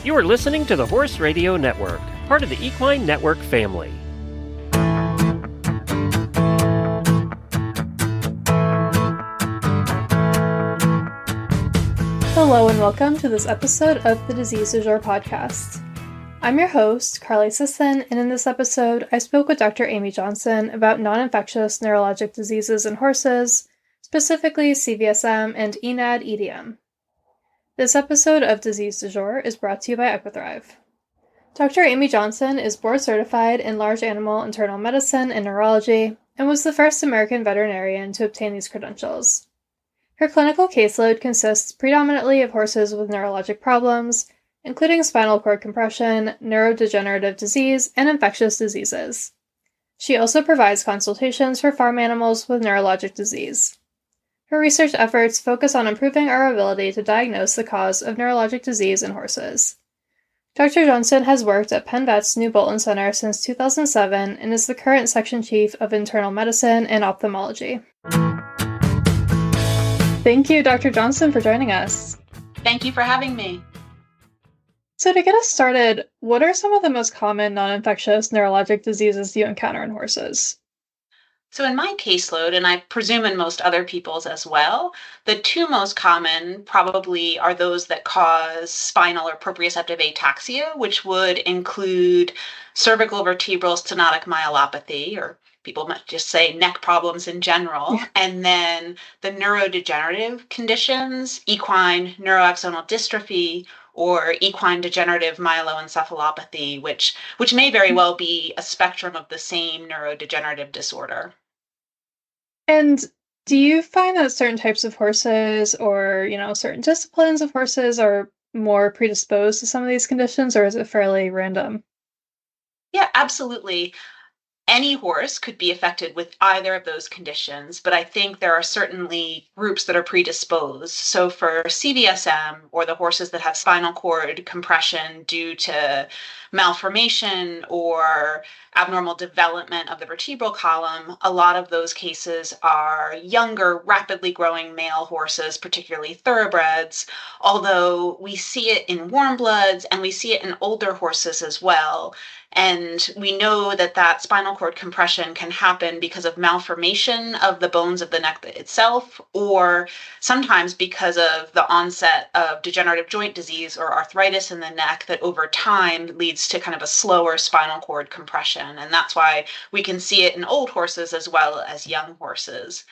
You are listening to the Horse Radio Network, part of the Equine Network family. Hello and welcome to this episode of the Disease Du Jour podcast. I'm your host, Carly Sisson, and in this episode, I spoke with Dr. Amy Johnson about non-infectious neurologic diseases in horses, specifically CVSM and eNAD/EDM. This episode of Disease Du Jour is brought to you by Equithrive. Dr. Amy Johnson is board certified in large animal internal medicine and neurology, and was the first American veterinarian to obtain these credentials. Her clinical caseload consists predominantly of horses with neurologic problems, including spinal cord compression, neurodegenerative disease, and infectious diseases. She also provides consultations for farm animals with neurologic disease. Her research efforts focus on improving our ability to diagnose the cause of neurologic disease in horses. Dr. Johnson has worked at Penn Vet's New Bolton Center since 2007 and is the current section chief of internal medicine and ophthalmology. Thank you, Dr. Johnson, for joining us. Thank you for having me. So to get us started, what are some of the most common non-infectious neurologic diseases you encounter in horses? So in my caseload, and I presume in most other people's as well, the two most common probably are those that cause spinal or proprioceptive ataxia, which would include cervical vertebral stenotic myelopathy, or people might just say neck problems in general, and then the neurodegenerative conditions, equine neuroaxonal dystrophy, or equine degenerative myeloencephalopathy, which may very well be a spectrum of the same neurodegenerative disorder. And do you find that certain types of horses or, certain disciplines of horses are more predisposed to some of these conditions, or is it fairly random? Yeah, absolutely. Any horse could be affected with either of those conditions, but I think there are certainly groups that are predisposed. So for CVSM, or the horses that have spinal cord compression due to malformation or abnormal development of the vertebral column, a lot of those cases are younger, rapidly growing male horses, particularly thoroughbreds, although we see it in warm bloods and we see it in older horses as well. And we know that spinal cord compression can happen because of malformation of the bones of the neck itself, or sometimes because of the onset of degenerative joint disease or arthritis in the neck that over time leads to kind of a slower spinal cord compression. And that's why we can see it in old horses as well as young horses.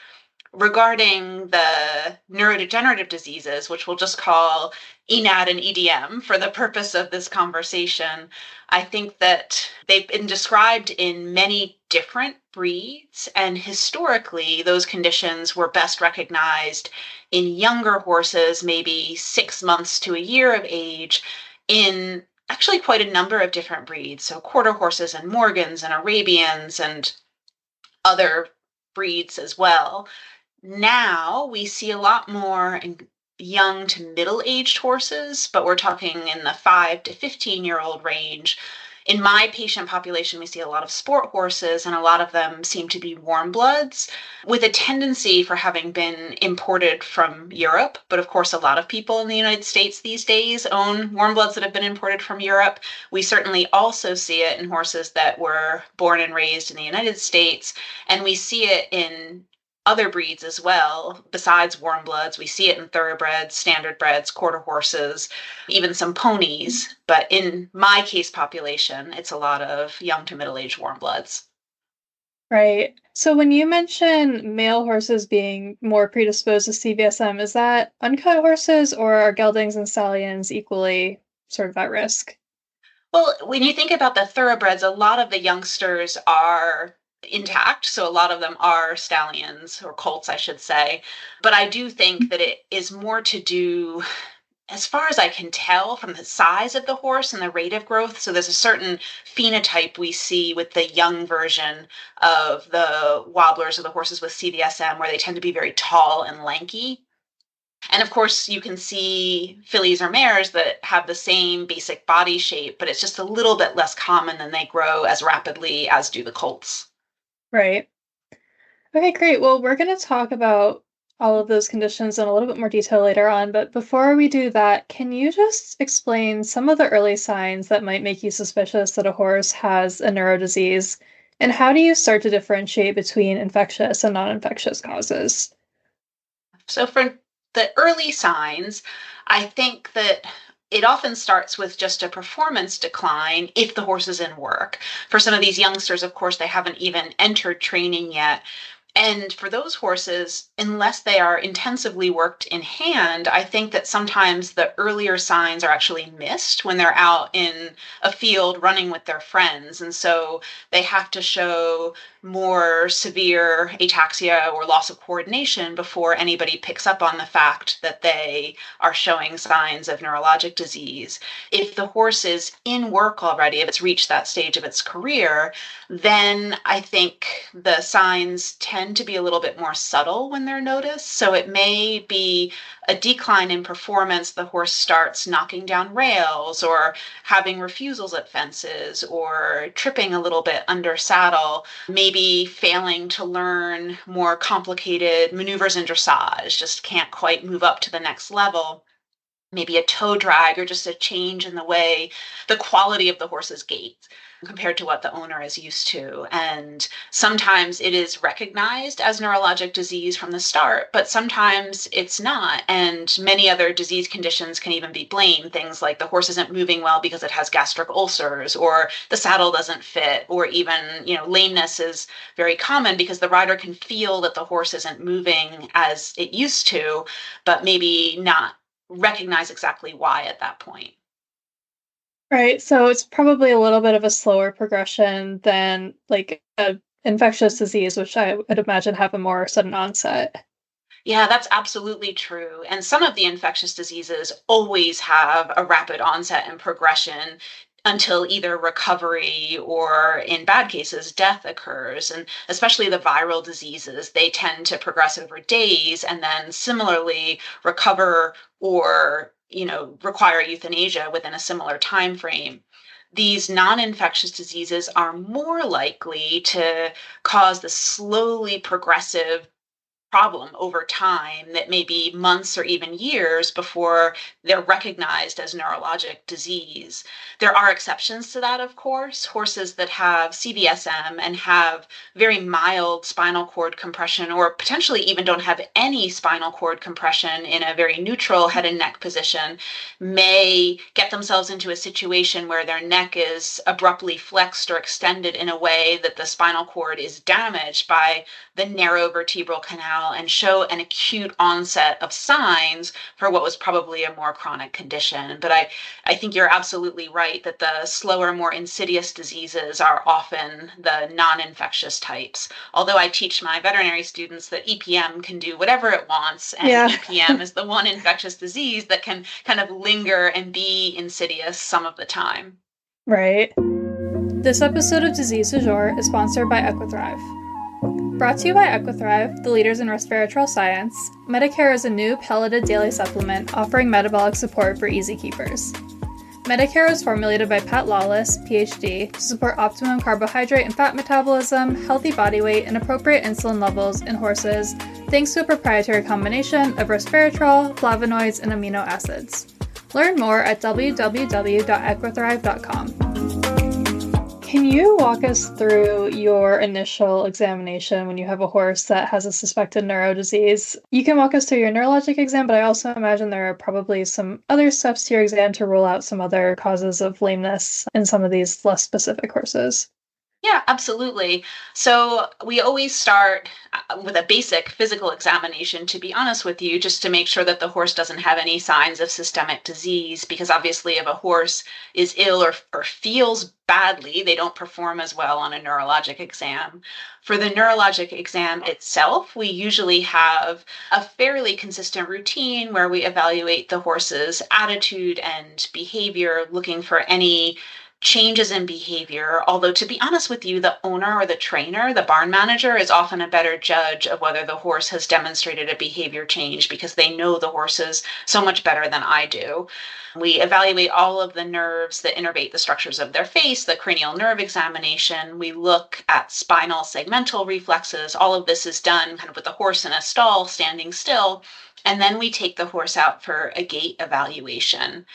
Regarding the neurodegenerative diseases, which we'll just call eNAD and EDM for the purpose of this conversation, I think that they've been described in many different breeds, and historically those conditions were best recognized in younger horses, maybe 6 months to a year of age, in actually quite a number of different breeds. So quarter horses and Morgans and Arabians and other breeds as well. Now we see a lot more in young to middle-aged horses, but we're talking in the 5 to 15-year-old range. In my patient population, we see a lot of sport horses, and a lot of them seem to be warm bloods, with a tendency for having been imported from Europe. But of course, a lot of people in the United States these days own warm bloods that have been imported from Europe. We certainly also see it in horses that were born and raised in the United States, and we see it in other breeds as well. Besides warm bloods, we see it in thoroughbreds, standardbreds, quarter horses, even some ponies. But in my case population, it's a lot of young to middle-aged warm bloods. Right. So when you mention male horses being more predisposed to CVSM, is that uncut horses, or are geldings and stallions equally sort of at risk? Well, when you think about the thoroughbreds, a lot of the youngsters are intact. So a lot of them are stallions, or colts, I should say. But I do think that it is more to do, as far as I can tell, from the size of the horse and the rate of growth. So there's a certain phenotype we see with the young version of the wobblers or the horses with CVSM, where they tend to be very tall and lanky. And of course, you can see fillies or mares that have the same basic body shape, but it's just a little bit less common, and they grow as rapidly as do the colts. Right. Okay, great. Well, we're going to talk about all of those conditions in a little bit more detail later on, but before we do that, can you just explain some of the early signs that might make you suspicious that a horse has a neurodisease, and how do you start to differentiate between infectious and non-infectious causes? So for the early signs, I think that it often starts with just a performance decline if the horse is in work. For some of these youngsters, of course, they haven't even entered training yet. And for those horses, unless they are intensively worked in hand, I think that sometimes the earlier signs are actually missed when they're out in a field running with their friends. And so they have to show more severe ataxia or loss of coordination before anybody picks up on the fact that they are showing signs of neurologic disease. If the horse is in work already, if it's reached that stage of its career, then I think the signs tend to be a little bit more subtle when they're noticed. So it may be a decline in performance. The horse starts knocking down rails or having refusals at fences or tripping a little bit under saddle, maybe failing to learn more complicated maneuvers in dressage, just can't quite move up to the next level. Maybe a toe drag or just a change in the way, the quality of the horse's gait compared to what the owner is used to. And sometimes it is recognized as neurologic disease from the start, but sometimes it's not. And many other disease conditions can even be blamed. Things like the horse isn't moving well because it has gastric ulcers, or the saddle doesn't fit, or even, lameness is very common because the rider can feel that the horse isn't moving as it used to, but maybe not recognize exactly why at that point. Right, so it's probably a little bit of a slower progression than like a infectious disease, which I would imagine have a more sudden onset. Yeah, that's absolutely true. And some of the infectious diseases always have a rapid onset and progression until either recovery or, in bad cases, death occurs. And especially the viral diseases, they tend to progress over days and then similarly recover or require euthanasia within a similar time frame. These non-infectious diseases are more likely to cause the slowly progressive problem over time that may be months or even years before they're recognized as neurologic disease. There are exceptions to that, of course. Horses that have CVSM and have very mild spinal cord compression, or potentially even don't have any spinal cord compression in a very neutral head and neck position, may get themselves into a situation where their neck is abruptly flexed or extended in a way that the spinal cord is damaged by the narrow vertebral canal and show an acute onset of signs for what was probably a more chronic condition. But I think you're absolutely right that the slower, more insidious diseases are often the non-infectious types. Although I teach my veterinary students that EPM can do whatever it wants, and EPM is the one infectious disease that can kind of linger and be insidious some of the time. Right. This episode of Disease Du Jour is sponsored by Equithrive. Brought to you by Equithrive, the leaders in resveratrol science, Medicare is a new pelleted daily supplement offering metabolic support for easy keepers. Medicare is formulated by Pat Lawless, PhD, to support optimum carbohydrate and fat metabolism, healthy body weight, and appropriate insulin levels in horses, thanks to a proprietary combination of resveratrol, flavonoids, and amino acids. Learn more at www.equithrive.com. Can you walk us through your initial examination when you have a horse that has a suspected neurodisease? You can walk us through your neurologic exam, but I also imagine there are probably some other steps to your exam to rule out some other causes of lameness in some of these less specific horses. Yeah, absolutely. So we always start with a basic physical examination, to be honest with you, just to make sure that the horse doesn't have any signs of systemic disease, because obviously if a horse is ill or feels badly, they don't perform as well on a neurologic exam. For the neurologic exam itself, we usually have a fairly consistent routine where we evaluate the horse's attitude and behavior, looking for any changes in behavior. Although, to be honest with you, the owner or the trainer, the barn manager, is often a better judge of whether the horse has demonstrated a behavior change because they know the horses so much better than I do. We evaluate all of the nerves that innervate the structures of their face, the cranial nerve examination. We look at spinal segmental reflexes. All of this is done kind of with the horse in a stall, standing still. And then we take the horse out for a gait evaluation.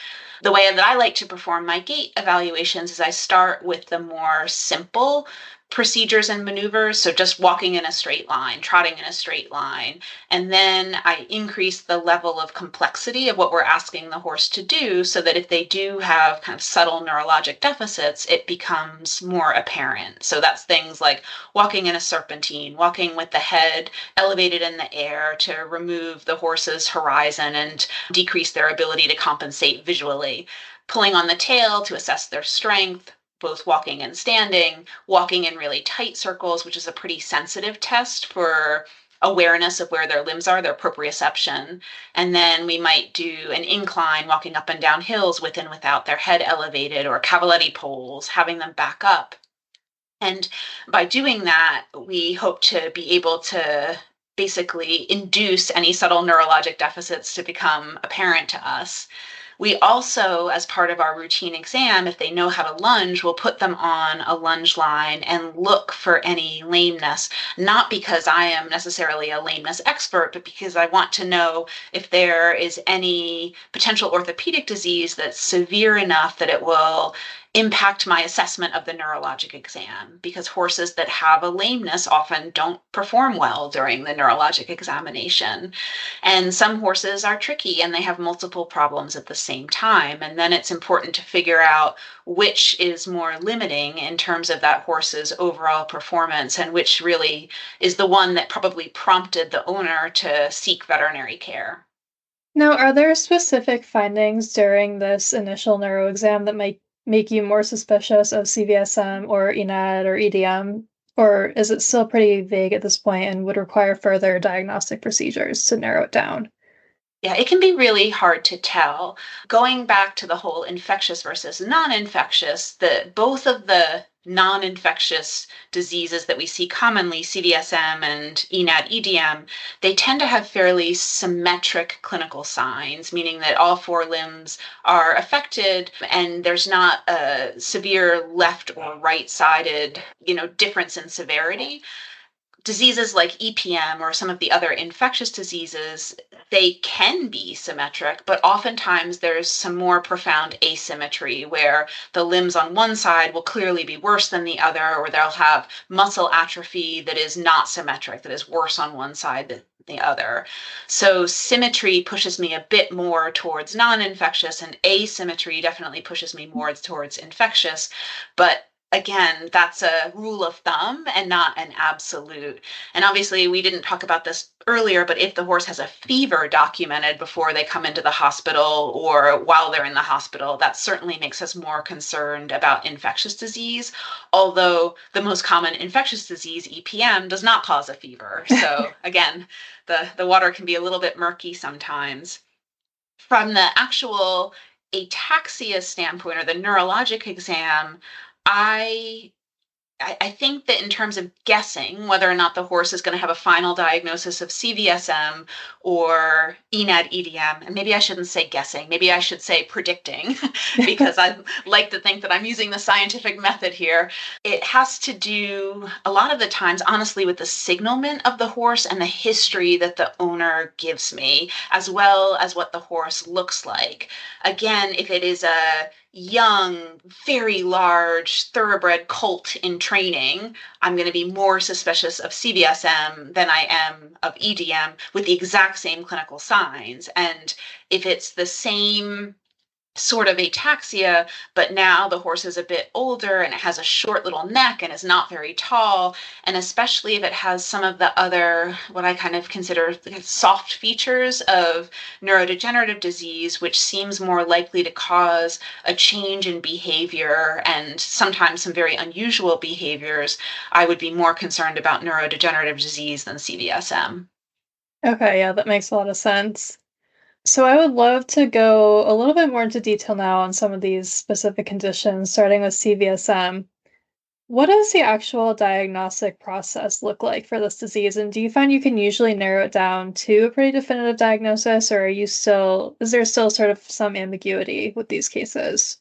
The way that I like to perform my gait evaluations is I start with the more simple procedures and maneuvers. So just walking in a straight line, trotting in a straight line. And then I increase the level of complexity of what we're asking the horse to do so that if they do have kind of subtle neurologic deficits, it becomes more apparent. So that's things like walking in a serpentine, walking with the head elevated in the air to remove the horse's horizon and decrease their ability to compensate visually, pulling on the tail to assess their strength, both walking and standing, walking in really tight circles, which is a pretty sensitive test for awareness of where their limbs are, their proprioception. And then we might do an incline, walking up and down hills with and without their head elevated, or cavaletti poles, having them back up. And by doing that, we hope to be able to basically induce any subtle neurologic deficits to become apparent to us. We also, as part of our routine exam, if they know how to lunge, we'll put them on a lunge line and look for any lameness, not because I am necessarily a lameness expert, but because I want to know if there is any potential orthopedic disease that's severe enough that it will impact my assessment of the neurologic exam, because horses that have a lameness often don't perform well during the neurologic examination. And some horses are tricky and they have multiple problems at the same time. And then it's important to figure out which is more limiting in terms of that horse's overall performance and which really is the one that probably prompted the owner to seek veterinary care. Now, are there specific findings during this initial neuro exam that might make you more suspicious of CVSM or eNAD or EDM? Or is it still pretty vague at this point and would require further diagnostic procedures to narrow it down? Yeah, it can be really hard to tell. Going back to the whole infectious versus non-infectious, both of the non-infectious diseases that we see commonly, CVSM and eNAD EDM, they tend to have fairly symmetric clinical signs, meaning that all four limbs are affected and there's not a severe left or right-sided, difference in severity. Diseases like EPM or some of the other infectious diseases, they can be symmetric, but oftentimes there's some more profound asymmetry where the limbs on one side will clearly be worse than the other, or they'll have muscle atrophy that is not symmetric, that is worse on one side than the other. So symmetry pushes me a bit more towards non-infectious, and asymmetry definitely pushes me more towards infectious. But again, that's a rule of thumb and not an absolute. And obviously, we didn't talk about this earlier, but if the horse has a fever documented before they come into the hospital or while they're in the hospital, that certainly makes us more concerned about infectious disease. Although the most common infectious disease, EPM, does not cause a fever. So again, the water can be a little bit murky sometimes. From the actual ataxia standpoint or the neurologic exam, I think that in terms of guessing whether or not the horse is going to have a final diagnosis of CVSM or eNAD EDM, and maybe I shouldn't say guessing, maybe I should say predicting, because I like to think that I'm using the scientific method here. It has to do a lot of the times, honestly, with the signalment of the horse and the history that the owner gives me, as well as what the horse looks like. Again, if it is a young, very large thoroughbred colt in training, I'm going to be more suspicious of CVSM than I am of EDM with the exact same clinical signs. And if it's the same sort of ataxia, but now the horse is a bit older and it has a short little neck and is not very tall, and especially if it has some of the other, what I kind of consider soft features of neurodegenerative disease, which seems more likely to cause a change in behavior and sometimes some very unusual behaviors, I would be more concerned about neurodegenerative disease than CVSM. Okay, yeah, that makes a lot of sense. So I would love to go a little bit more into detail now on some of these specific conditions, starting with CVSM. What does the actual diagnostic process look like for this disease? And do you find you can usually narrow it down to a pretty definitive diagnosis, or is there still sort of some ambiguity with these cases?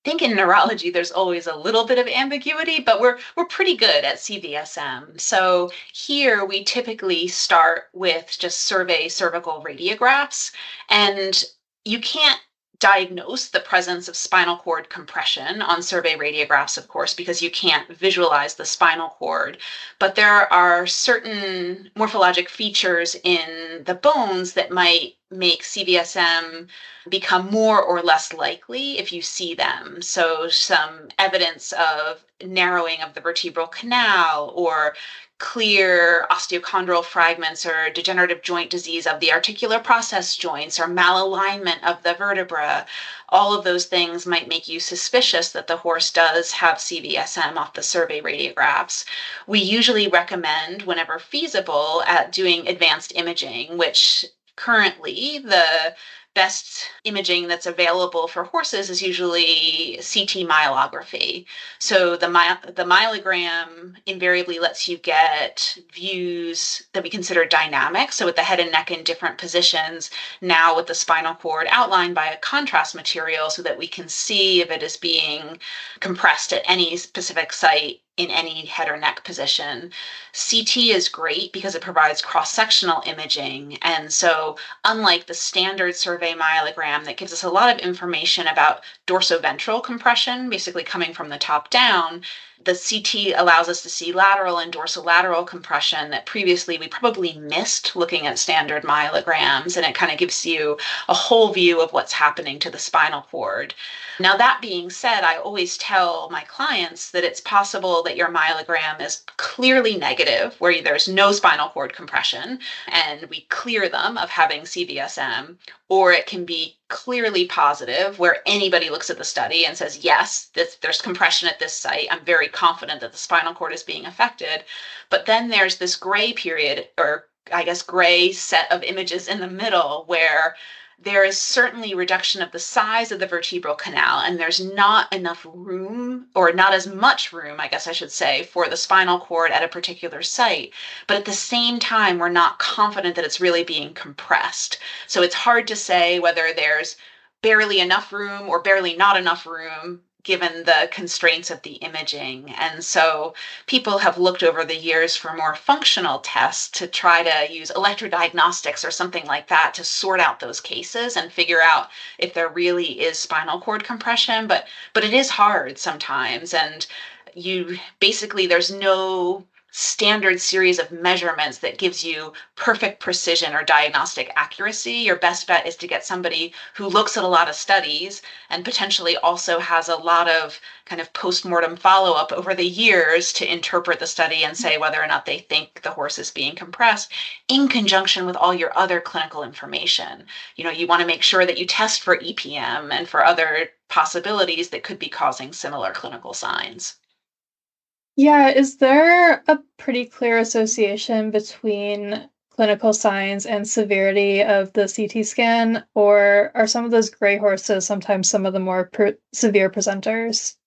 Think in neurology there's always a little bit of ambiguity, but we're pretty good at CVSM. So here we typically start with just survey cervical radiographs, and you can't diagnose the presence of spinal cord compression on survey radiographs, of course, because you can't visualize the spinal cord. But there are certain morphologic features in the bones that might make CVSM become more or less likely if you see them. So, some evidence of narrowing of the vertebral canal, or clear osteochondral fragments, or degenerative joint disease of the articular process joints, or malalignment of the vertebra. All of those things might make you suspicious that the horse does have CVSM off the survey radiographs. We usually recommend, whenever feasible, at doing advanced imaging, which currently the best imaging that's available for horses is usually CT myelography. So the myelogram invariably lets you get views that we consider dynamic. So with the head and neck in different positions, now with the spinal cord outlined by a contrast material so that we can see if it is being compressed at any specific site in any head or neck position. CT is great because it provides cross-sectional imaging. And so unlike the standard survey myelogram that gives us a lot of information about dorsoventral compression, basically coming from the top down, the CT allows us to see lateral and dorsolateral compression that previously we probably missed looking at standard myelograms, and it kind of gives you a whole view of what's happening to the spinal cord. Now, that being said, I always tell my clients that it's possible that your myelogram is clearly negative, where there's no spinal cord compression, and we clear them of having CVSM, or it can be clearly positive, where anybody looks at the study and says, yes, there's compression at this site. I'm very confident that the spinal cord is being affected. But then there's this gray period, or I guess gray set of images in the middle, where there is certainly reduction of the size of the vertebral canal, and there's not enough room, or not as much room, I guess I should say, for the spinal cord at a particular site. But at the same time, we're not confident that it's really being compressed. So it's hard to say whether there's barely enough room or barely not enough room given the constraints of the imaging. And so people have looked over the years for more functional tests to try to use electrodiagnostics or something like that to sort out those cases and figure out if there really is spinal cord compression. But it is hard sometimes. And there's no standard series of measurements that gives you perfect precision or diagnostic accuracy. Your best bet is to get somebody who looks at a lot of studies and potentially also has a lot of kind of post-mortem follow-up over the years to interpret the study and say whether or not they think the horse is being compressed, in conjunction with all your other clinical information. You want to make sure that you test for EPM and for other possibilities that could be causing similar clinical signs. Yeah, is there a pretty clear association between clinical signs and severity of the CT scan, or are some of those gray horses sometimes some of the more severe presenters?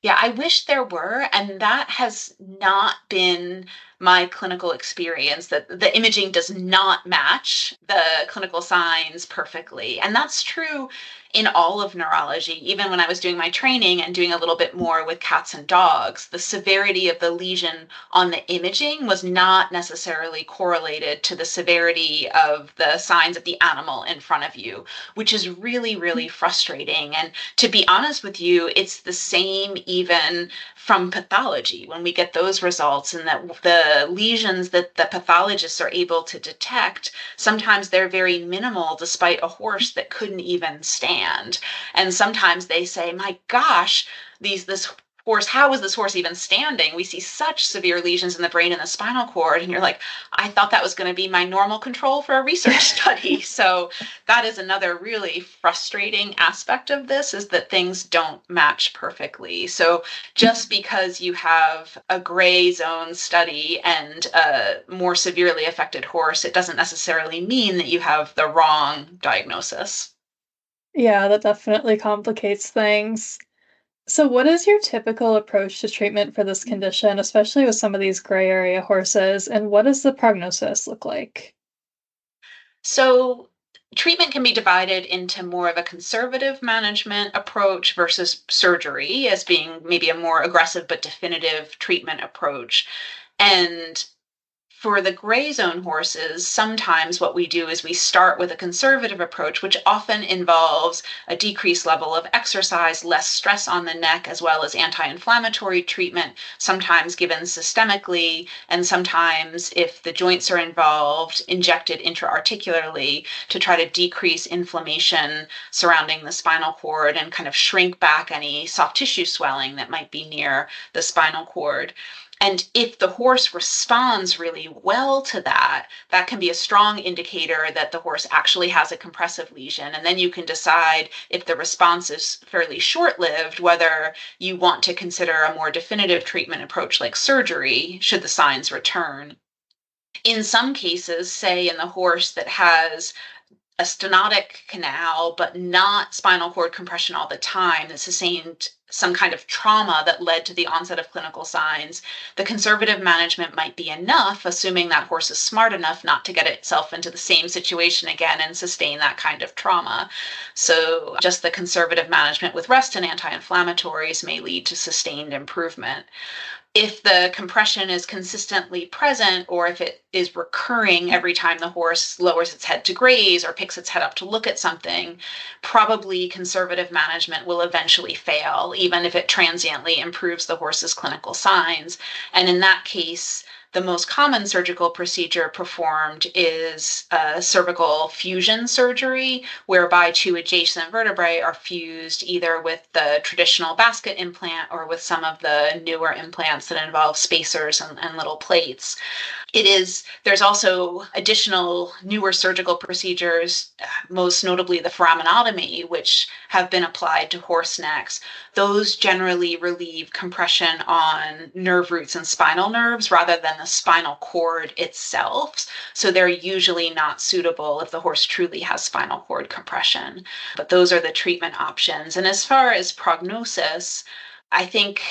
Yeah, I wish there were, and that has not been my clinical experience, that the imaging does not match the clinical signs perfectly. And that's true in all of neurology. Even when I was doing my training and doing a little bit more with cats and dogs, the severity of the lesion on the imaging was not necessarily correlated to the severity of the signs of the animal in front of you, which is really, really frustrating. And to be honest with you, it's the same even from pathology when we get those results, and that the lesions that the pathologists are able to detect, sometimes they're very minimal despite a horse that couldn't even stand. And sometimes they say, my gosh, this horse, how is this horse even standing? We see such severe lesions in the brain and the spinal cord. And you're like, I thought that was going to be my normal control for a research study. So that is another really frustrating aspect of this, is that things don't match perfectly. So just because you have a gray zone study and a more severely affected horse, it doesn't necessarily mean that you have the wrong diagnosis. Yeah, that definitely complicates things. So, what is your typical approach to treatment for this condition, especially with some of these gray area horses, and what does the prognosis look like? So, treatment can be divided into more of a conservative management approach versus surgery as being maybe a more aggressive but definitive treatment approach. And for the gray zone horses, sometimes what we do is we start with a conservative approach, which often involves a decreased level of exercise, less stress on the neck, as well as anti-inflammatory treatment, sometimes given systemically, and sometimes, if the joints are involved, injected intra-articularly to try to decrease inflammation surrounding the spinal cord and kind of shrink back any soft tissue swelling that might be near the spinal cord. And if the horse responds really well to that, that can be a strong indicator that the horse actually has a compressive lesion. And then you can decide, if the response is fairly short-lived, whether you want to consider a more definitive treatment approach like surgery should the signs return. In some cases, say in the horse that has a stenotic canal, but not spinal cord compression all the time, that sustained some kind of trauma that led to the onset of clinical signs, the conservative management might be enough, assuming that horse is smart enough not to get itself into the same situation again and sustain that kind of trauma. So just the conservative management with rest and anti-inflammatories may lead to sustained improvement. If the compression is consistently present, or if it is recurring every time the horse lowers its head to graze or picks its head up to look at something, probably conservative management will eventually fail, even if it transiently improves the horse's clinical signs. And in that case, the most common surgical procedure performed is cervical fusion surgery, whereby two adjacent vertebrae are fused either with the traditional basket implant or with some of the newer implants that involve spacers and little plates. There's also additional newer surgical procedures, most notably the foraminotomy, which have been applied to horse necks. Those generally relieve compression on nerve roots and spinal nerves rather than the spinal cord itself. So they're usually not suitable if the horse truly has spinal cord compression. But those are the treatment options. And as far as prognosis, I think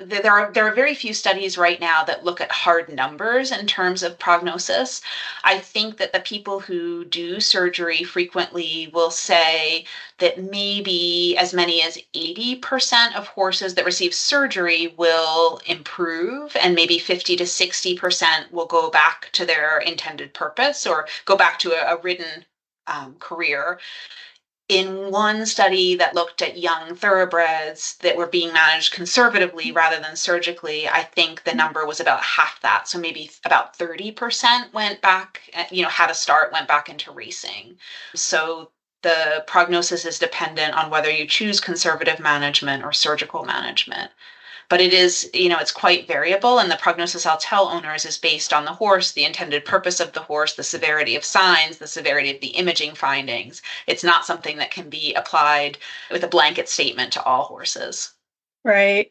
there are very few studies right now that look at hard numbers in terms of prognosis. I think that the people who do surgery frequently will say that maybe as many as 80% of horses that receive surgery will improve, and maybe 50 to 60% will go back to their intended purpose or go back to a ridden career. In one study that looked at young thoroughbreds that were being managed conservatively rather than surgically, I think the number was about half that. So maybe about 30% went back, had a start, went back into racing. So the prognosis is dependent on whether you choose conservative management or surgical management. But it is, it's quite variable, and the prognosis I'll tell owners is based on the horse, the intended purpose of the horse, the severity of signs, the severity of the imaging findings. It's not something that can be applied with a blanket statement to all horses. Right.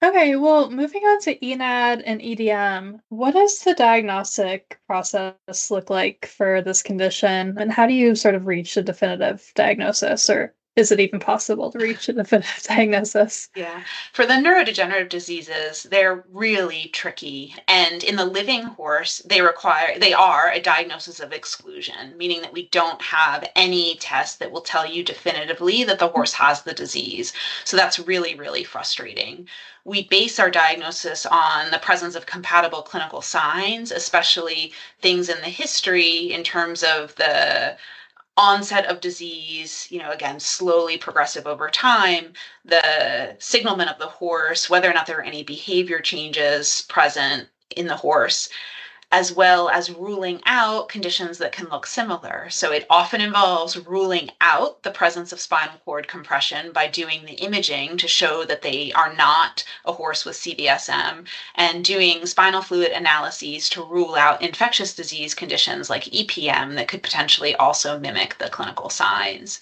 Okay, well, moving on to eNAD and EDM, what does the diagnostic process look like for this condition, and how do you sort of reach a definitive diagnosis, or is it even possible to reach a definitive diagnosis? Yeah. For the neurodegenerative diseases, they're really tricky. And in the living horse, they are a diagnosis of exclusion, meaning that we don't have any test that will tell you definitively that the horse has the disease. So that's really, really frustrating. We base our diagnosis on the presence of compatible clinical signs, especially things in the history in terms of the onset of disease, again, slowly progressive over time, the signalment of the horse, whether or not there are any behavior changes present in the horse. as well as ruling out conditions that can look similar. So it often involves ruling out the presence of spinal cord compression by doing the imaging to show that they are not a horse with CVSM, and doing spinal fluid analyses to rule out infectious disease conditions like EPM that could potentially also mimic the clinical signs.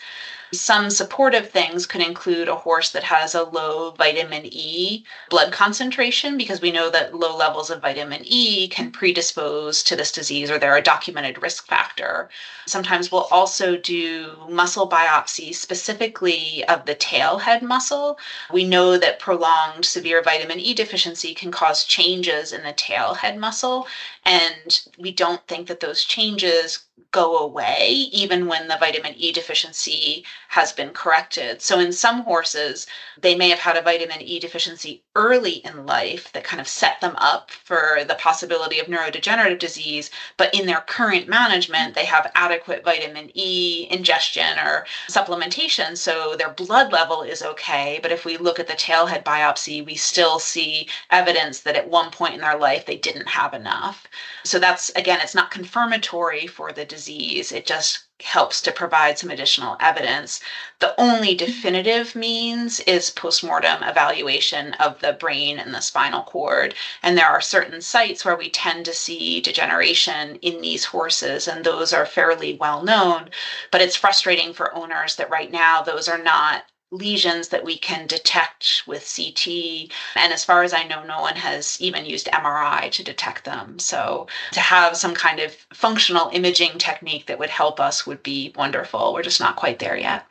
Some supportive things could include a horse that has a low vitamin E blood concentration, because we know that low levels of vitamin E can predispose to this disease, or they're a documented risk factor. Sometimes we'll also do muscle biopsies specifically of the tail head muscle. We know that prolonged severe vitamin E deficiency can cause changes in the tail head muscle, and we don't think that those changes go away even when the vitamin E deficiency has been corrected. So in some horses, they may have had a vitamin E deficiency early in life that kind of set them up for the possibility of neurodegenerative disease, but in their current management, they have adequate vitamin E ingestion or supplementation, so their blood level is okay. But if we look at the tailhead biopsy, we still see evidence that at one point in their life, they didn't have enough. So that's, again, it's not confirmatory for the disease. It just helps to provide some additional evidence. The only definitive means is postmortem evaluation of the brain and the spinal cord. And there are certain sites where we tend to see degeneration in these horses, and those are fairly well known. But it's frustrating for owners that right now those are not lesions that we can detect with CT. And as far as I know, no one has even used MRI to detect them. So to have some kind of functional imaging technique that would help us would be wonderful. We're just not quite there yet.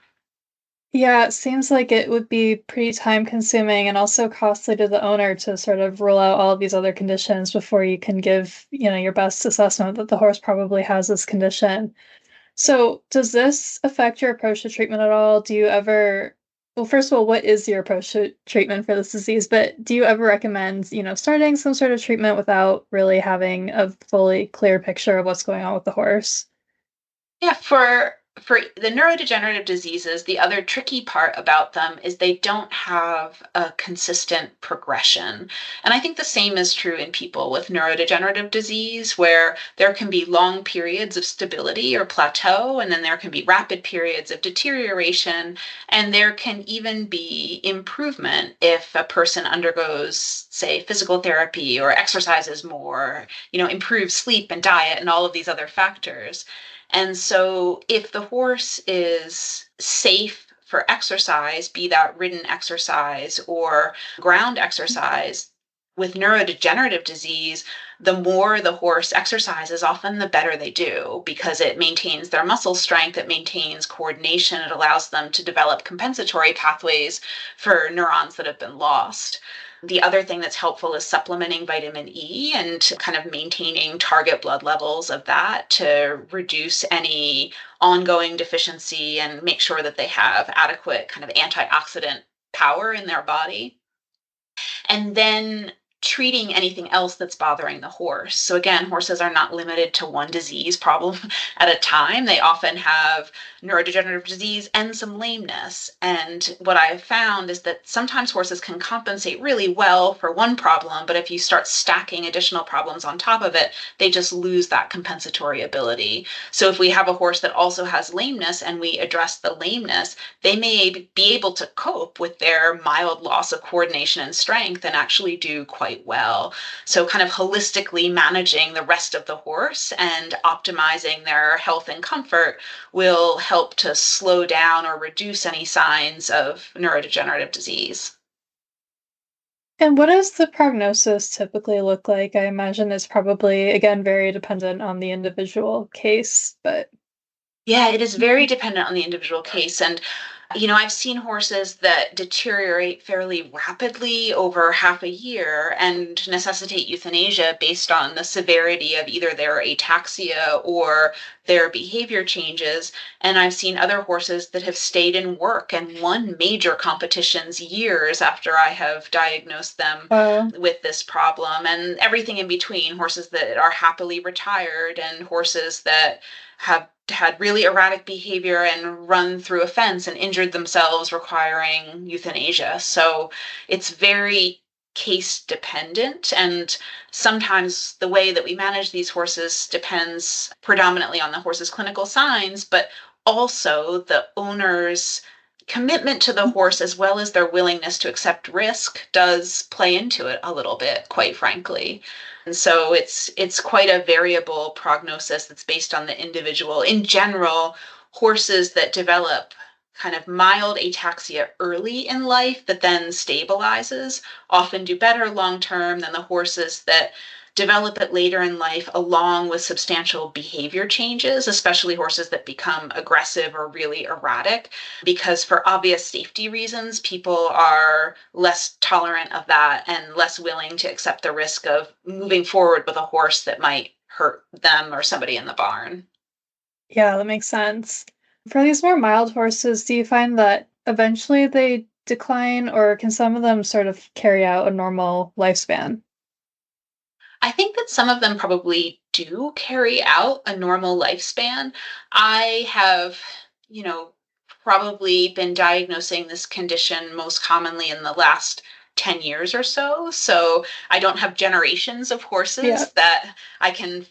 Yeah, it seems like it would be pretty time consuming and also costly to the owner to sort of rule out all of these other conditions before you can give, your best assessment that the horse probably has this condition. So, does this affect your approach to treatment at all? Do you ever, well, first of all, what is your approach to treatment for this disease? But do you ever recommend, starting some sort of treatment without really having a fully clear picture of what's going on with the horse? Yeah, for the neurodegenerative diseases, the other tricky part about them is they don't have a consistent progression. And I think the same is true in people with neurodegenerative disease, where there can be long periods of stability or plateau, and then there can be rapid periods of deterioration, and there can even be improvement if a person undergoes, say, physical therapy or exercises more, improves sleep and diet and all of these other factors. And so if the horse is safe for exercise, be that ridden exercise or ground exercise, with neurodegenerative disease, the more the horse exercises, often the better they do, because it maintains their muscle strength, it maintains coordination, it allows them to develop compensatory pathways for neurons that have been lost. The other thing that's helpful is supplementing vitamin E and kind of maintaining target blood levels of that to reduce any ongoing deficiency and make sure that they have adequate kind of antioxidant power in their body. And then treating anything else that's bothering the horse. So again, horses are not limited to one disease problem at a time. They often have neurodegenerative disease and some lameness. And what I've found is that sometimes horses can compensate really well for one problem, but if you start stacking additional problems on top of it, they just lose that compensatory ability. So if we have a horse that also has lameness and we address the lameness, they may be able to cope with their mild loss of coordination and strength and actually do quite well. So kind of holistically managing the rest of the horse and optimizing their health and comfort will help to slow down or reduce any signs of neurodegenerative disease. And what does the prognosis typically look like? I imagine it's probably, again, very dependent on the individual case, but Yeah, it is very dependent on the individual case. And I've seen horses that deteriorate fairly rapidly over half a year and necessitate euthanasia based on the severity of either their ataxia or their behavior changes. And I've seen other horses that have stayed in work and won major competitions years after I have diagnosed them uh, with this problem, and everything in between, horses that are happily retired and horses that have had really erratic behavior and run through a fence and injured themselves requiring euthanasia. So it's very case dependent, and sometimes the way that we manage these horses depends predominantly on the horse's clinical signs, but also the owner's commitment to the horse as well as their willingness to accept risk does play into it a little bit, quite frankly. And so it's quite a variable prognosis that's based on the individual. In general, horses that develop kind of mild ataxia early in life that then stabilizes often do better long term than the horses that develop it later in life along with substantial behavior changes, especially horses that become aggressive or really erratic, because for obvious safety reasons, people are less tolerant of that and less willing to accept the risk of moving forward with a horse that might hurt them or somebody in the barn. Yeah, that makes sense. For these more mild horses, do you find that eventually they decline, or can some of them sort of carry out a normal lifespan? I think that some of them probably do carry out a normal lifespan. I have, probably been diagnosing this condition most commonly in the last 10 years or so. So I don't have generations of Yeah. horses that I can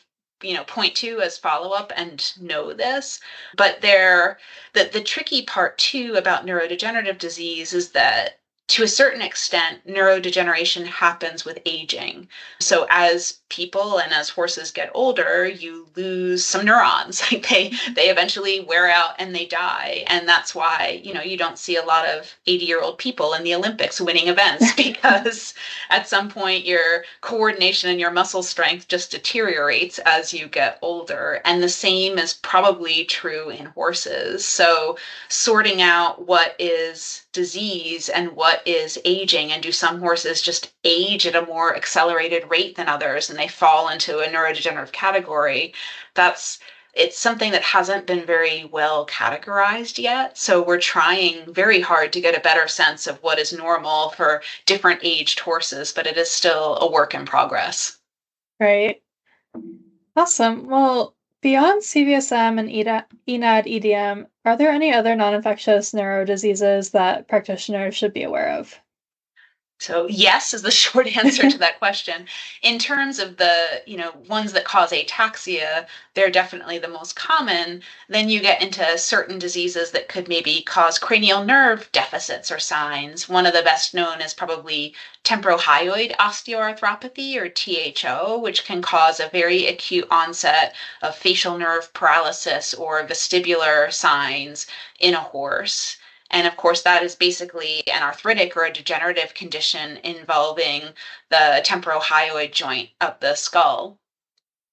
point to as follow-up and know this. But the tricky part too about neurodegenerative disease is that to a certain extent, neurodegeneration happens with aging. So as people and as horses get older, you lose some neurons. Like they eventually wear out and they die. And that's why, you don't see a lot of 80-year-old people in the Olympics winning events because at some point your coordination and your muscle strength just deteriorates as you get older. And the same is probably true in horses. So sorting out what is disease and what is aging, and do some horses just age at a more accelerated rate than others and they fall into a neurodegenerative category, it's something that hasn't been very well categorized yet. So we're trying very hard to get a better sense of what is normal for different aged horses, but it is still a work in progress. Right. Awesome. Well, beyond CVSM and eNAD EDM, are there any other non-infectious neuro diseases that practitioners should be aware of? So yes is the short answer to that question. In terms of the, ones that cause ataxia, they're definitely the most common. Then you get into certain diseases that could maybe cause cranial nerve deficits or signs. One of the best known is probably temporohyoid osteoarthropathy, or THO, which can cause a very acute onset of facial nerve paralysis or vestibular signs in a horse. And of course, that is basically an arthritic or a degenerative condition involving the temporohyoid joint of the skull.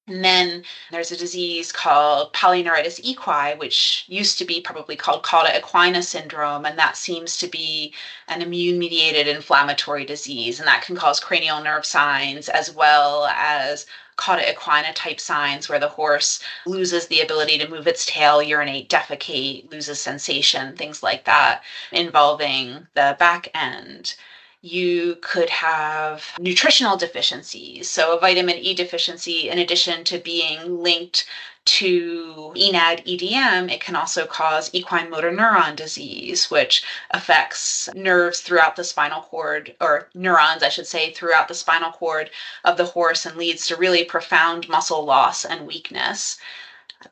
And then there's a disease called polyneuritis equi, which used to be probably called cauda equina syndrome, and that seems to be an immune-mediated inflammatory disease, and that can cause cranial nerve signs as well as cauda equina type signs where the horse loses the ability to move its tail, urinate, defecate, loses sensation, things like that, involving the back end. You could have nutritional deficiencies. So, a vitamin E deficiency, in addition to being linked to eNAD EDM, it can also cause equine motor neuron disease, which affects nerves throughout the spinal cord, or neurons, I should say, throughout the spinal cord of the horse, and leads to really profound muscle loss and weakness.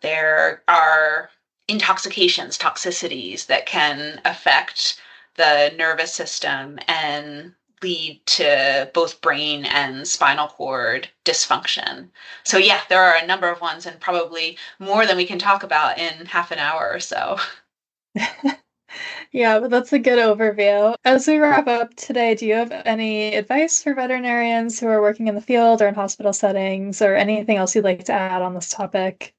There are intoxications, toxicities that can affect the nervous system and lead to both brain and spinal cord dysfunction. So yeah, there are a number of ones, and probably more than we can talk about in half an hour or so. Yeah, but that's a good overview. As we wrap up today, do you have any advice for veterinarians who are working in the field or in hospital settings, or anything else you'd like to add on this topic?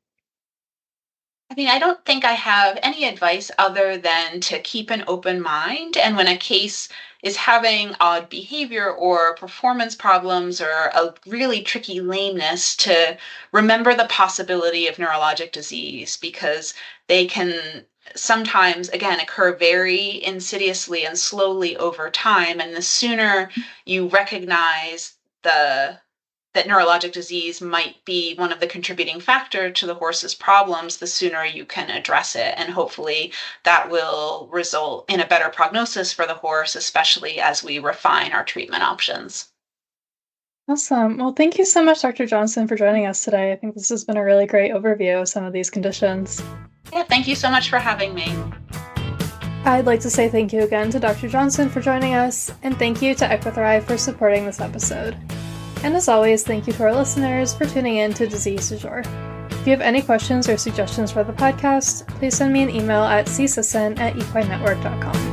I mean, I don't think I have any advice other than to keep an open mind. And when a case is having odd behavior or performance problems or a really tricky lameness, to remember the possibility of neurologic disease, because they can sometimes, again, occur very insidiously and slowly over time. And the sooner you recognize the that neurologic disease might be one of the contributing factor to the horse's problems, the sooner you can address it. And hopefully that will result in a better prognosis for the horse, especially as we refine our treatment options. Awesome. Well, thank you so much, Dr. Johnson, for joining us today. I think this has been a really great overview of some of these conditions. Yeah, thank you so much for having me. I'd like to say thank you again to Dr. Johnson for joining us, and thank you to Equithrive for supporting this episode. And as always, thank you to our listeners for tuning in to Disease Du Jour. If you have any questions or suggestions for the podcast, please send me an email at csisson@equinenetwork.com.